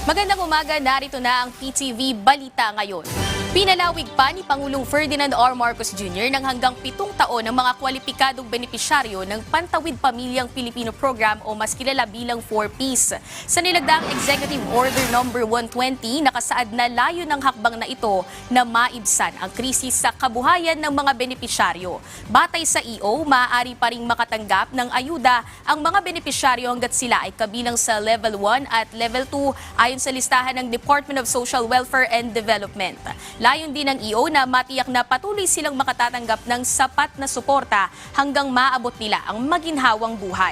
Magandang umaga, narito na ang PTV Balita ngayon. Pinalawig pa ni Pangulong Ferdinand R. Marcos Jr. ng hanggang 7 taon ng mga kwalipikadong benepisyaryo ng Pantawid Pamilyang Pilipino Program o mas kilala bilang 4Ps. Sa nilagdaang Executive Order No. 120, nakasaad na layo ng hakbang na ito na maibsan ang krisis sa kabuhayan ng mga benepisyaryo. Batay sa EO, maaari pa ring makatanggap ng ayuda ang mga benepisyaryo hanggat sila ay kabilang sa Level 1 at Level 2 ayon sa listahan ng Department of Social Welfare and Development. Layon din ng EO na matiyak na patuloy silang makatatanggap ng sapat na suporta hanggang maabot nila ang maginhawang buhay.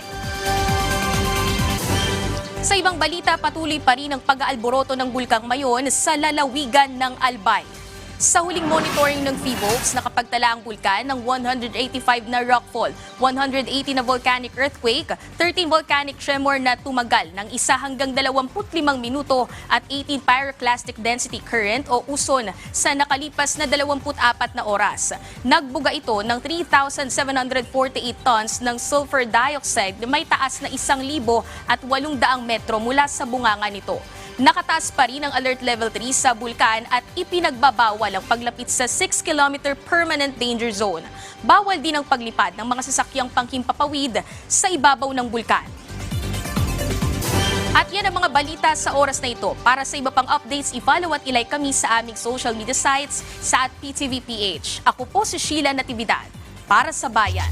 Sa ibang balita, patuloy pa rin ang pag-aalboroto ng Bulkang Mayon sa lalawigan ng Albay. Sa huling monitoring ng PHIVOLCS, nakapagtala ang bulkan ng 185 na rockfall, 180 na volcanic earthquake, 13 volcanic tremor na tumagal ng 1 hanggang 25 minuto at 18 pyroclastic density current o uson sa nakalipas na 24 na oras. Nagbuga ito ng 3,748 tons ng sulfur dioxide na may taas na 1,800 metro mula sa bunganga nito. Nakataas pa rin ang Alert Level 3 sa bulkan at ipinagbabawal ang paglapit sa 6-kilometer permanent danger zone. Bawal din ang paglipad ng mga sasakyang panghimpapawid sa ibabaw ng bulkan. At yan ang mga balita sa oras na ito. Para sa iba pang updates, i-follow at ilike kami sa aming social media sites sa @PTVPH. Ako po si Sheila Natividad para sa Bayan.